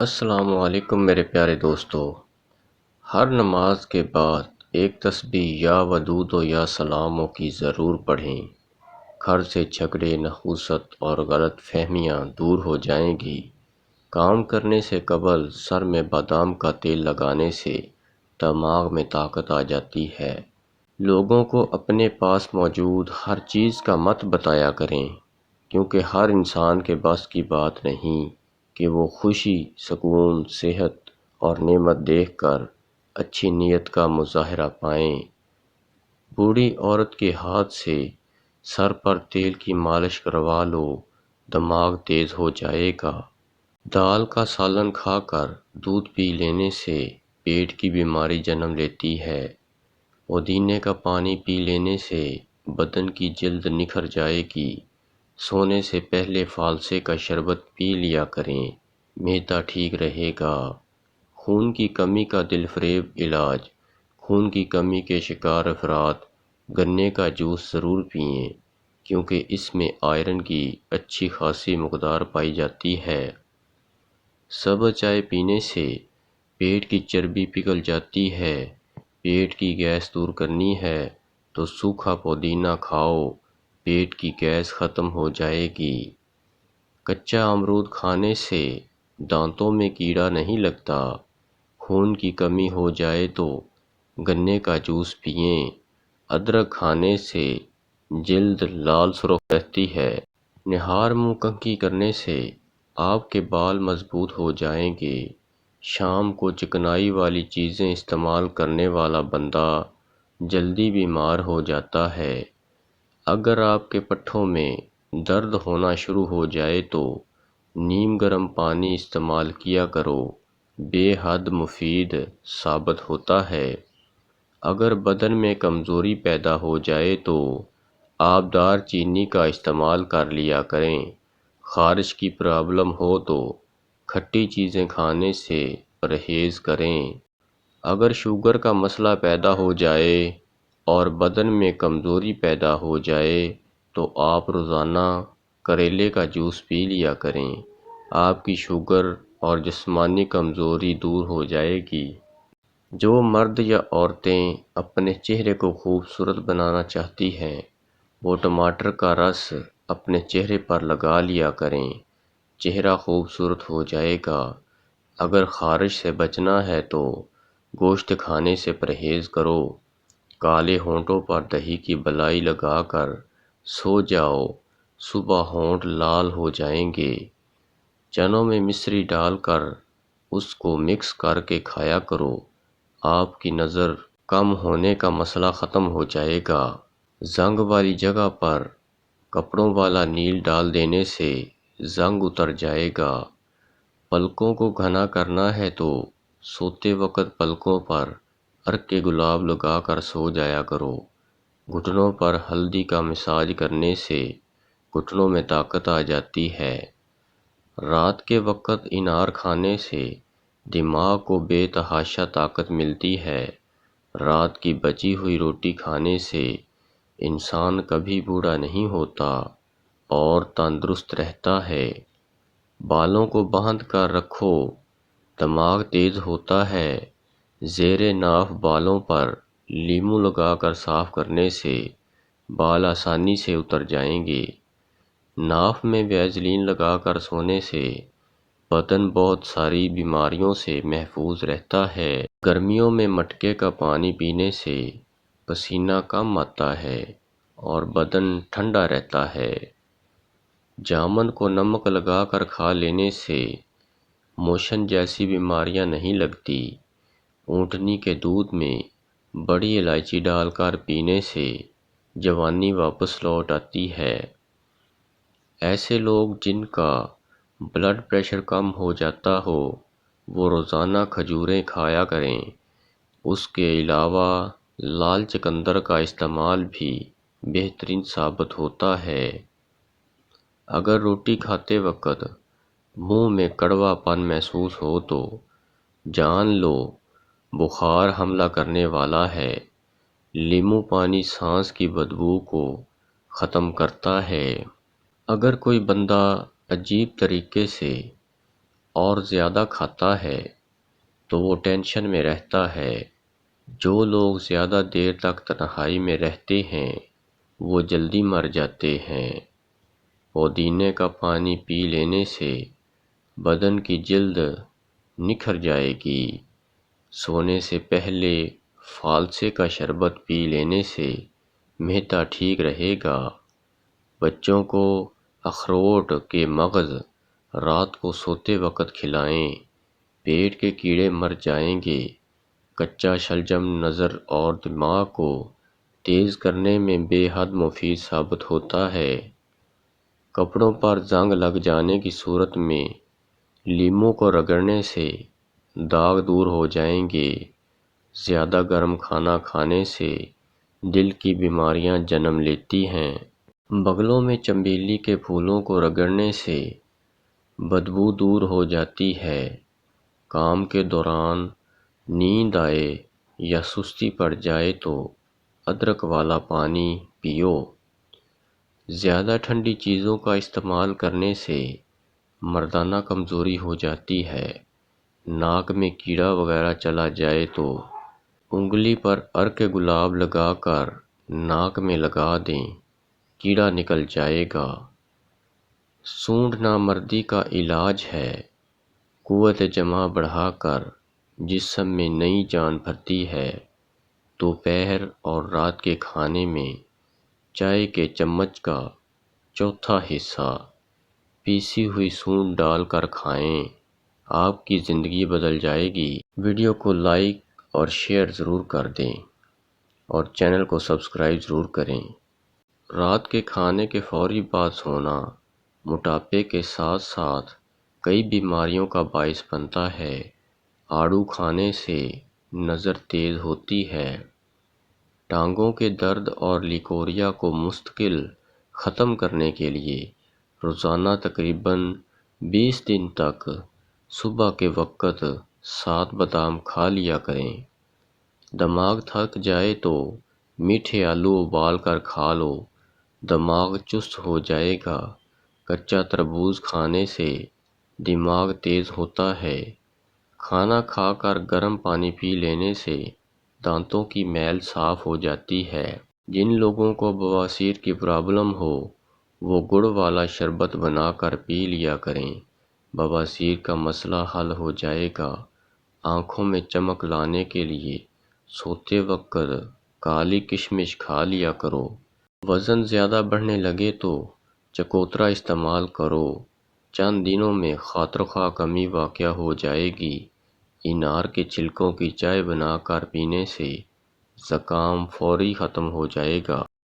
السلام علیکم میرے پیارے دوستو۔ ہر نماز کے بعد ایک تسبیح یا ودود و یا سلاموں کی ضرور پڑھیں۔ گھر سے جھگڑے، نحوست اور غلط فہمیاں دور ہو جائیں گی۔ کام کرنے سے قبل سر میں بادام کا تیل لگانے سے دماغ میں طاقت آ جاتی ہے۔ لوگوں کو اپنے پاس موجود ہر چیز کا مت بتایا کریں، کیونکہ ہر انسان کے بس کی بات نہیں کہ وہ خوشی، سکون، صحت اور نعمت دیکھ کر اچھی نیت کا مظاہرہ پائیں۔ بوڑھی عورت کے ہاتھ سے سر پر تیل کی مالش کروا لو، دماغ تیز ہو جائے گا۔ دال کا سالن کھا کر دودھ پی لینے سے پیٹ کی بیماری جنم لیتی ہے۔ پودینے کا پانی پی لینے سے بدن کی جلد نکھر جائے گی۔ سونے سے پہلے فالسے کا شربت پی لیا کریں، معدہ ٹھیک رہے گا۔ خون کی کمی کا دل فریب علاج۔ خون کی کمی کے شکار افراد گنے کا جوس ضرور پئیں، کیونکہ اس میں آئرن کی اچھی خاصی مقدار پائی جاتی ہے۔ سبز چائے پینے سے پیٹ کی چربی پگھل جاتی ہے۔ پیٹ کی گیس دور کرنی ہے تو سوکھا پودینہ کھاؤ، پیٹ کی گیس ختم ہو جائے گی۔ کچا امرود کھانے سے دانتوں میں کیڑا نہیں لگتا۔ خون کی کمی ہو جائے تو گنے کا جوس پئیں۔ ادرک کھانے سے جلد لال سرخ رہتی ہے۔ نہار منہ کنگھی کرنے سے آپ کے بال مضبوط ہو جائیں گے۔ شام کو چکنائی والی چیزیں استعمال کرنے والا بندہ جلدی بیمار ہو جاتا ہے۔ اگر آپ کے پٹھوں میں درد ہونا شروع ہو جائے تو نیم گرم پانی استعمال کیا کرو، بے حد مفید ثابت ہوتا ہے۔ اگر بدن میں کمزوری پیدا ہو جائے تو آبدار چینی کا استعمال کر لیا کریں۔ خارش کی پرابلم ہو تو کھٹی چیزیں کھانے سے پرہیز کریں۔ اگر شوگر کا مسئلہ پیدا ہو جائے اور بدن میں کمزوری پیدا ہو جائے تو آپ روزانہ کریلے کا جوس پی لیا کریں، آپ کی شوگر اور جسمانی کمزوری دور ہو جائے گی۔ جو مرد یا عورتیں اپنے چہرے کو خوبصورت بنانا چاہتی ہیں، وہ ٹماٹر کا رس اپنے چہرے پر لگا لیا کریں، چہرہ خوبصورت ہو جائے گا۔ اگر خارش سے بچنا ہے تو گوشت کھانے سے پرہیز کرو۔ کالے ہونٹوں پر دہی کی بلائی لگا کر سو جاؤ، صبح ہونٹ لال ہو جائیں گے۔ چنوں میں مصری ڈال کر اس کو مکس کر کے کھایا کرو، آپ کی نظر کم ہونے کا مسئلہ ختم ہو جائے گا۔ زنگ والی جگہ پر کپڑوں والا نیل ڈال دینے سے زنگ اتر جائے گا۔ پلکوں کو گھنا کرنا ہے تو سوتے وقت پلکوں پر عرق گلاب لگا کر سو جایا کرو۔ گھٹنوں پر ہلدی کا مساج کرنے سے گھٹنوں میں طاقت آ جاتی ہے۔ رات کے وقت انار کھانے سے دماغ کو بے تحاشا طاقت ملتی ہے۔ رات کی بچی ہوئی روٹی کھانے سے انسان کبھی بوڑھا نہیں ہوتا اور تندرست رہتا ہے۔ بالوں کو باندھ کر رکھو، دماغ تیز ہوتا ہے۔ زیر ناف بالوں پر لیموں لگا کر صاف کرنے سے بال آسانی سے اتر جائیں گے۔ ناف میں ویزلین لگا کر سونے سے بدن بہت ساری بیماریوں سے محفوظ رہتا ہے۔ گرمیوں میں مٹکے کا پانی پینے سے پسینہ کم آتا ہے اور بدن ٹھنڈا رہتا ہے۔ جامن کو نمک لگا کر کھا لینے سے موشن جیسی بیماریاں نہیں لگتی۔ اونٹنی کے دودھ میں بڑی الائچی ڈال کر پینے سے جوانی واپس لوٹ آتی ہے۔ ایسے لوگ جن کا بلڈ پریشر کم ہو جاتا ہو، وہ روزانہ کھجوریں کھایا کریں۔ اس کے علاوہ لال چقندر کا استعمال بھی بہترین ثابت ہوتا ہے۔ اگر روٹی کھاتے وقت منہ میں کڑوا پن محسوس ہو تو جان لو بخار حملہ کرنے والا ہے۔ لیموں پانی سانس کی بدبو کو ختم کرتا ہے۔ اگر کوئی بندہ عجیب طریقے سے اور زیادہ کھاتا ہے تو وہ ٹینشن میں رہتا ہے۔ جو لوگ زیادہ دیر تک تنہائی میں رہتے ہیں وہ جلدی مر جاتے ہیں۔ پودینے کا پانی پی لینے سے بدن کی جلد نکھر جائے گی۔ سونے سے پہلے فالسے کا شربت پی لینے سے معدہ ٹھیک رہے گا۔ بچوں کو اخروٹ کے مغز رات کو سوتے وقت کھلائیں، پیٹ کے کیڑے مر جائیں گے۔ کچا شلجم نظر اور دماغ کو تیز کرنے میں بے حد مفید ثابت ہوتا ہے۔ کپڑوں پر زنگ لگ جانے کی صورت میں لیموں کو رگڑنے سے داغ دور ہو جائیں گے۔ زیادہ گرم کھانا کھانے سے دل کی بیماریاں جنم لیتی ہیں۔ بغلوں میں چنبیلی کے پھولوں کو رگڑنے سے بدبو دور ہو جاتی ہے۔ کام کے دوران نیند آئے یا سستی پڑ جائے تو ادرک والا پانی پیو۔ زیادہ ٹھنڈی چیزوں کا استعمال کرنے سے مردانہ کمزوری ہو جاتی ہے۔ ناک میں کیڑا وغیرہ چلا جائے تو انگلی پر عرق گلاب لگا کر ناک میں لگا دیں، کیڑا نکل جائے گا۔ سونڈ نامردی کا علاج ہے۔ قوت جمع بڑھا کر جسم میں نئی جان بھرتی ہے۔ دوپہر اور رات کے کھانے میں چائے کے چمچ کا چوتھا حصہ پیسی ہوئی سونڈ ڈال کر کھائیں، آپ کی زندگی بدل جائے گی۔ ویڈیو کو لائک اور شیئر ضرور کر دیں اور چینل کو سبسکرائب ضرور کریں۔ رات کے کھانے کے فوری بعد سونا موٹاپے کے ساتھ ساتھ کئی بیماریوں کا باعث بنتا ہے۔ آڑو کھانے سے نظر تیز ہوتی ہے۔ ٹانگوں کے درد اور لیکوریا کو مستقل ختم کرنے کے لیے روزانہ تقریباً 20 دن تک صبح کے وقت 7 بادام کھا لیا کریں۔ دماغ تھک جائے تو میٹھے آلو ابال کر کھا لو، دماغ چست ہو جائے گا۔ کچا تربوز کھانے سے دماغ تیز ہوتا ہے۔ کھانا کھا کر گرم پانی پی لینے سے دانتوں کی میل صاف ہو جاتی ہے۔ جن لوگوں کو بواسیر کی پرابلم ہو وہ گڑ والا شربت بنا کر پی لیا کریں، بواسیر کا مسئلہ حل ہو جائے گا۔ آنکھوں میں چمک لانے کے لیے سوتے وقت کالی کشمش کھا لیا کرو۔ وزن زیادہ بڑھنے لگے تو چکوترا استعمال کرو، چند دنوں میں خاطرخواہ کمی واقع ہو جائے گی۔ انار کے چھلکوں کی چائے بنا کر پینے سے زکام فوری ختم ہو جائے گا۔